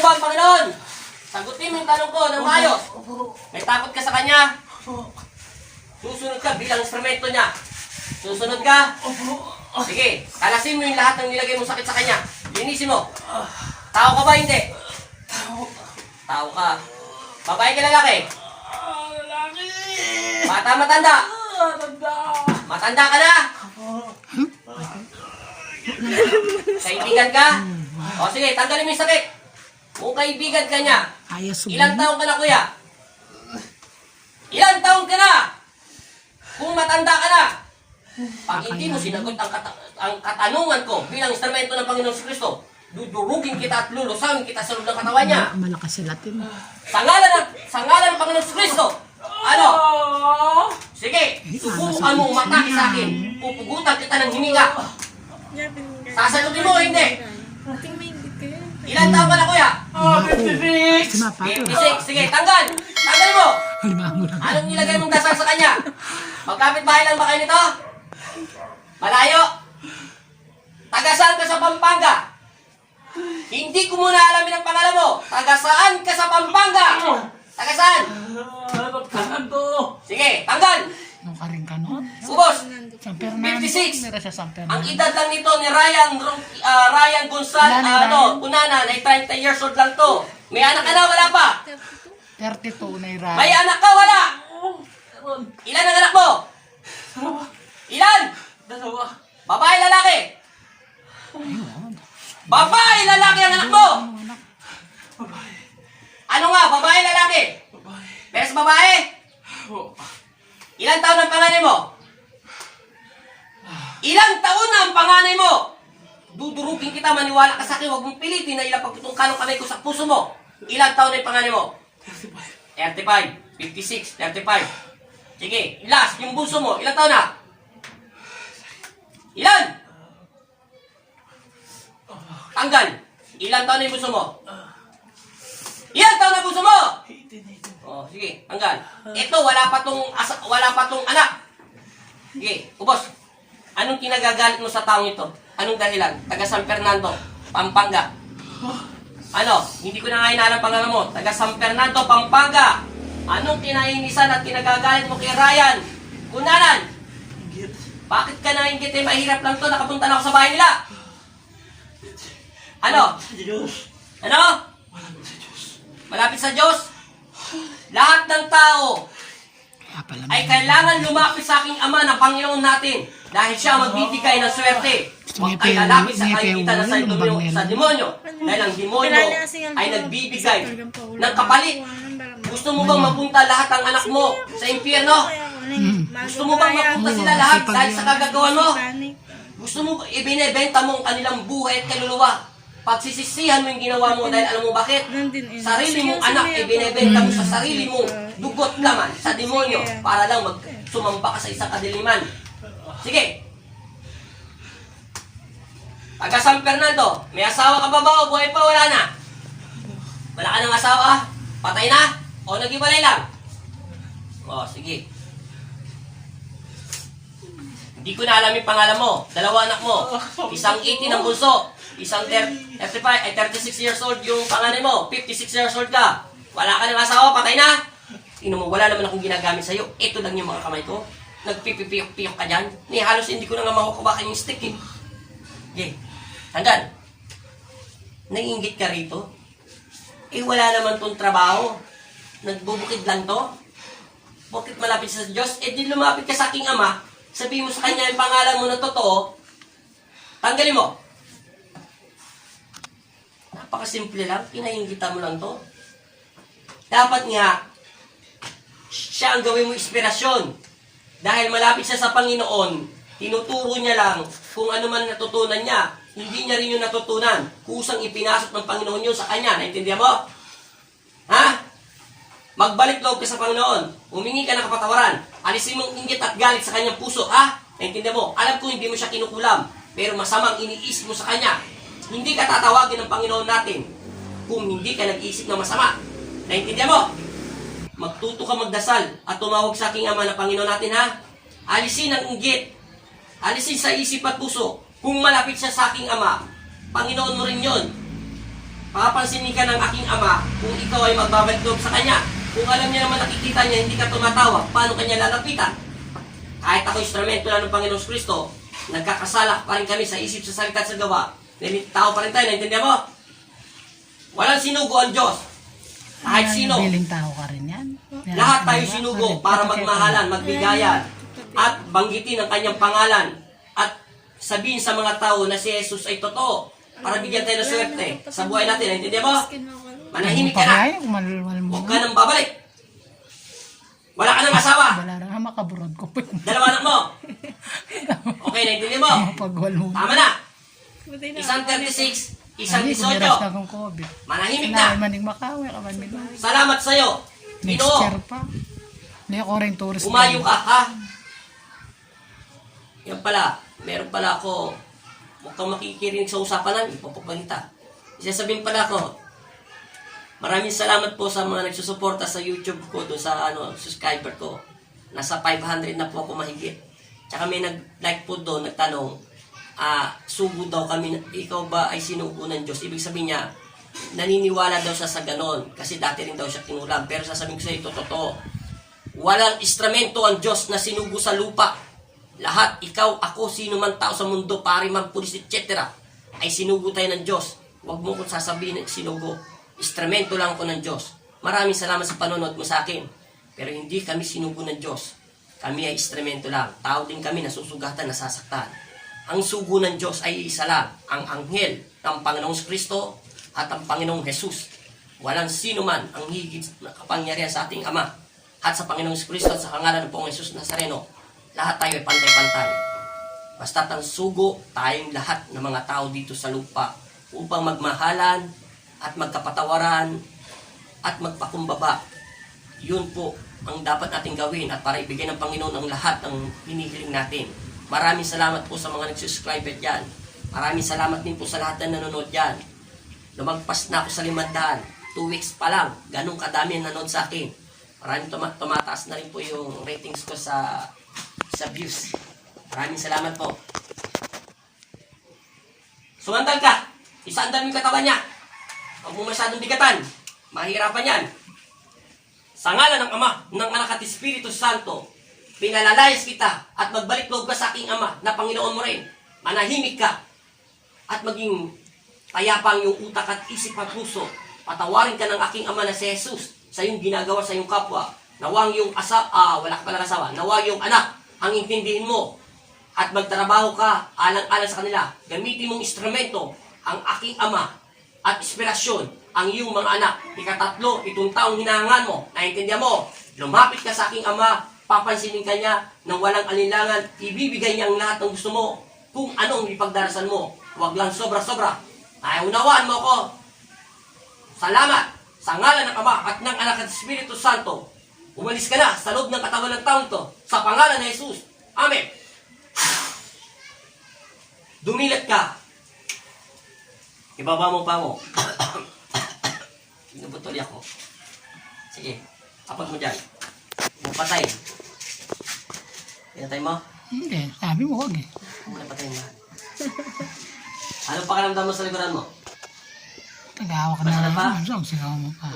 ang Panginoon. Sagutin mo yung tanong ko ng maayos. May takot ka sa Kanya. Susunod ka bilang instrumento niya. Susunod ka. Sige, kalasin mo yung lahat ng nilagay mong sakit sa Kanya. Linisin mo. Tao ka ba? Hindi. Tao ka. Babae ka lalaki? Lalaki! Bata matanda? Tanda! Matanda ka na? Kaibigan ka? O sige, tanggalin mo yung sakit. Kung kaibigan ka niya, ilang taong ka na kuya? Ilang taong ka na? Kung matanda ka na, pag hindi mo sinagot ang katanungan ko bilang instrumento ng Panginoon si Kristo, dudurugin kita at lulusangin kita sa loob ng katawan niya. Malakas sila tin. Sa ngalan ng Panginoon si Kristo. Ano? Sige, subukan mo umatake sa akin. Pupugutan kita ng hininga. Sasalutin mo o hindi? Ilan taon ka na kuya? 56! 56. Sige, tanggal. Tanggal mo. Halimbawa mo lang. Anong nilagay mong dasal sa kanya? Magkapit bahay lang ba kayo nito? Malayo? Taga-saan ka sa Pampanga? Hindi ko muna alamin ang pangalan mo. Taga-saan ka sa Pampanga? Taga-saan? Sige, tanggal. Nung karing ka no? Ubos. San Fernando. 56. Meron siya San Ang Fernando. edad lang nito ni Ryan Gonzalez, Kunana, na 30 years old lang to. May anak ka na, wala pa? 32 na ira. May anak ka, wala? Ilan ang anak mo? Ilan? Dalawa. Babae, lalaki? Babae, lalaki ang anak mo? Babae. Ano nga, babae, lalaki? Babae. Pero sa babae? Ilang taon ang panganay mo? Ilang taon na ang panganay mo? Dudurugin kita, maniwala ka sa akin, huwag mong pilitin na ilapag itong kanong kamay ko sa puso mo. Ilang taon na yung panganay mo? 35, 56, 35. Sige, last, yung bunso mo, ilang taon na? Ilan? Tanggal. Ilang taon na yung bunso mo? Ilang taon na bunso mo? Oh, sige, tanggal. Ito, wala pa tong anak. Sige, ubos. Anong kinagagalit mo sa taong ito? Anong dahilan? Taga San Fernando, Pampanga. Ano? Hindi ko na nga inalam pangalan mo. Taga San Fernando, Pampanga. Anong kinainisan at kinagagalit mo kay Ryan? Kunanan. Bakit ka nainggit eh? Mahirap lang to. Nakapunta na ako sa bahay nila. Ano? Ano? Malapit sa Diyos? Lahat ng tao Kaya pala ay kailangan lumapit sa aking Ama na Panginoon natin dahil siya ang magbibigay ng swerte. Huwag kayo lalapit sa kagitan sa demonyo dahil ang demonyo ay nagbibigay ng kapalit. Gusto mo bang mapunta lahat ang anak mo sa impyerno? Gusto mo bang mapunta sila lahat dahil sa kagagawan mo? Gusto mo ibinebenta mo ang kanilang buhay at kaluluwa? Pagsisisihan mo yung ginawa mo dahil alam mo bakit? Sarili mong anak ibinebenta mo sa sarili mong dugot laman sa demonyo para lang sumamba ka sa isang kadiliman. Sige. Taga San Fernando, may asawa ka ba o buhay pa? Wala na. Wala ka ng asawa? Patay na? O nag-ibalay lang? O, sige. Hindi ko na alam yung pangalan mo. Dalawa anak mo. Isang 18 ang bunso. Isang 36 years old yung panganay mo. 56 years old ka. Wala ka ng asawa, patay na. Tingnan mo, wala naman akong ginagamit sa'yo. Ito lang yung mga kamay ko. Nagpipipiyok-piyok ka dyan. Halos hindi ko na nga makukubakan yung stick eh. Okay. Tanggal. Naiingit ka rito. Eh wala naman tong trabaho. Nagbubukid lang to. Bakit malapit sa Diyos? Eh di lumapit ka sa aking Ama. Sabihin mo sa Kanya yung pangalan mo na totoo. Tanggalin mo. Napakasimple lang. Pinainggitan mo lang to. Dapat nga, siya ang gawin mo inspirasyon. Dahil malapit siya sa Panginoon, tinuturo niya lang kung ano man natutunan niya. Hindi niya rin yung natutunan. Kusang ipinasok ng Panginoon yun sa kanya. Naintindihan mo? Ha? Magbalik loob ka sa Panginoon. Humingi ka ng kapatawaran. Alisin mong inggit at galit sa kanyang puso. Ha? Naintindihan mo? Alam ko hindi mo siya kinukulam. Pero masamang iniisip mo sa kanya. Hindi ka tatawagin ng Panginoon natin kung hindi ka nag-iisip na masama. Naintindihan mo? Magtuto ka magdasal at tumawag sa aking Ama na Panginoon natin, ha? Alisin ang inggit. Alisin sa isip at puso. Kung malapit siya sa aking Ama, Panginoon mo rin yun. Papansinin ka ng aking ama kung ikaw ay magbabalik loob sa kanya. Kung alam niya naman nakikita niya, hindi ka tumatawa, paano kanya lalapitan? Kahit ako instrumento na ng Panginoon Kristo, nagkakasala pa rin kami sa isip, sa salita at sa gawa. Tao pa rin tayo, naintindihan mo? Walang sinugo ang Diyos. Kahit sino. Biling tao ka rin yan. Lahat tayo sinugo para magmahalan, magbigayan, at banggitin ang kanyang pangalan. At sabihin sa mga tao na si Jesus ay totoo. Para bigyan tayo ng swerte sa buhay natin. Naintindihan mo? Manahimik ka na. Huwag ka nang babalik. Wala ka ng asawa. Wala na nga makaburod ko. Dalawa anak mo. Okay, naintindihan mo? Pagwal mo. Tama na. Isang 36, isang Ay, 18. kumiras na akong COVID. Manahimik Kailangan na. maning makawi ka man nila. Salamat sa'yo. Next Ginoo, year pa. Hindi ako rin tourist. umayo ka, ha? Yan pala, meron pala ako, huwag kang makikirinig sa usapan namin, ipapagbalita. Isasabihin pala ako, maraming salamat po sa mga nagsusuporta sa YouTube ko, doon sa subscriber ko. Nasa 500 na po ako mahigit. Tsaka may nag-like po doon, nagtanong, sugo daw kami, ikaw ba ay sinugo ng Diyos? Ibig sabihin niya, naniniwala daw siya sa ganon, kasi dati rin daw siya kinulam. Pero sasabihin ko sa ito, totoo. Walang instrumento ang Diyos na sinugo sa lupa. Lahat, ikaw, ako, sino man tao sa mundo, pari man, pulis, etc. ay sinugo tayo ng Diyos. Huwag mo kong sasabihin na sinugo. Instrumento lang ako ng Diyos. Maraming salamat sa panonood mo sa akin. Pero hindi kami sinugo ng Diyos. Kami ay instrumento lang. Tao din kami nasusugatan, nasasaktan. Ang sugo ng Diyos ay isa lang, ang anghel ng Panginoong Kristo at ang Panginoong Jesus. Walang sino man ang higit na kapangyarihan sa ating Ama at sa Panginoong Kristo at sa pangalan ng Panginoong Jesus Nazareno. Lahat tayo ay pantay-pantay. Basta't ang sugo, tayong lahat ng mga tao dito sa lupa upang magmahalan at magkapatawaran at magpakumbaba. Yun po ang dapat natin gawin at para ibigay ng Panginoon ang lahat ng hinihiling natin. Maraming salamat po sa mga nagsuscribe dyan. Maraming salamat din po sa lahat na nanonood dyan. Lumagpas na ako sa 500. 2 weeks pa lang. Ganun kadami ang nanonood sa akin. Maraming tumataas na rin po yung ratings ko sa views. Maraming salamat po. Sumandal ka. Isandal mo yung katawan niya. Huwag mo masyadong bigatan. Mahirapan yan. Sa ngalan ng Ama, ng Anak at Espiritu Santo, pinalalayas kita at magbalik loob ka sa aking Ama na Panginoon mo rin. Manahimik ka at maging tayapang yung utak at isip at puso. Patawarin ka ng aking Ama na si Jesus sa iyong ginagawa sa iyong kapwa. Nawang yung wala ka palang asawa. Nawang yung anak ang intindihin mo at magtrabaho ka alang-alang sa kanila. Gamitin mong instrumento ang aking Ama at inspirasyon ang iyong mga anak. Ikatatlo, itong taong hinahangan mo. Naintindihan mo? Lumapit ka sa aking Ama, papansinin ka niya ng walang alinlangan, ibibigay niya ang lahat ng gusto mo kung anong ipagdarasan mo. Huwag lang sobra-sobra. Unawaan mo ako. Salamat sa ngalan ng Ama at ng Anak at Espiritu Santo. Umalis ka na sa loob ng katawan ng taong to sa pangalan ng Jesus. Amen. Dumilat ka. Ibaba mo pa mo. Binubutol ako. Sige, kapag mo dyan. Patay. Pinatay mo? Hindi, sabi mo wag eh. Pinapatay mo. Anong pakiramdam mo sa likuran mo? Tagawa ka Masakit pa? na lang. Sigaw mo pa.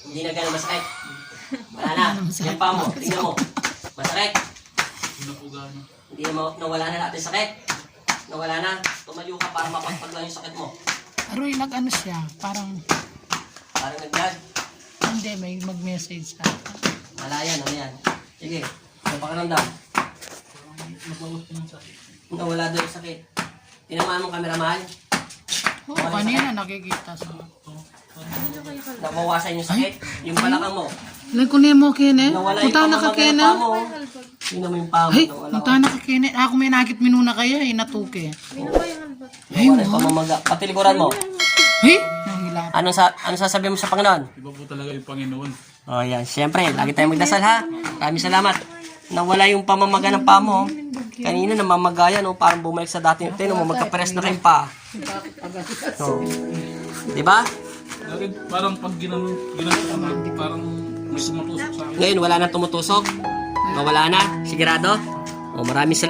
Hindi na gano'n masakit. Wala na. Yan pa mo. Tingnan mo. Masakit. Hindi mo, nawala na natin sakit. Nawala na. Tumayo ka para mapagpaglan yung sakit mo. Pero yung nag-ano siya, parang Parang nag-vlog. hindi, may mag-message sa akin. Wala yan. Ano yan? Sige. Anong pakiramdam? Nawala doon yung sakit. Tinamaan mo camera mahal. Oo, kanina nakikita sa Nabawasan yung sakit. Yung balakang mo. Nagkunin mo, Kene? Nawala yung Punta na ka, pamamaga ng Kene? paa mo. Tingnan mo yung paa mo. Ay, Nawala. punta na ka, Kene. Ako may nakit minuna kaya, inatuke. Ay, Nawala yung mo. pamamaga. Pati likuran mo. Ay, nangilap. Ano sasabihin mo sa Panginoon? Iba po talaga yung Panginoon. Oh, yan. Siyempre, lagi tayong magdasal ha. Maraming salamat. Nawala yung pamamaga ng paa mo. Kanina namamagayan, oh, parang bumalik sa dati. Tingnan mo, magkapares na kayong paa. So, di ba? Dati parang pag ginano, parang may sumatusok sa akin. Ngayon, wala na tumutusok. Nawala na. Sigurado? Oh, maraming salamat.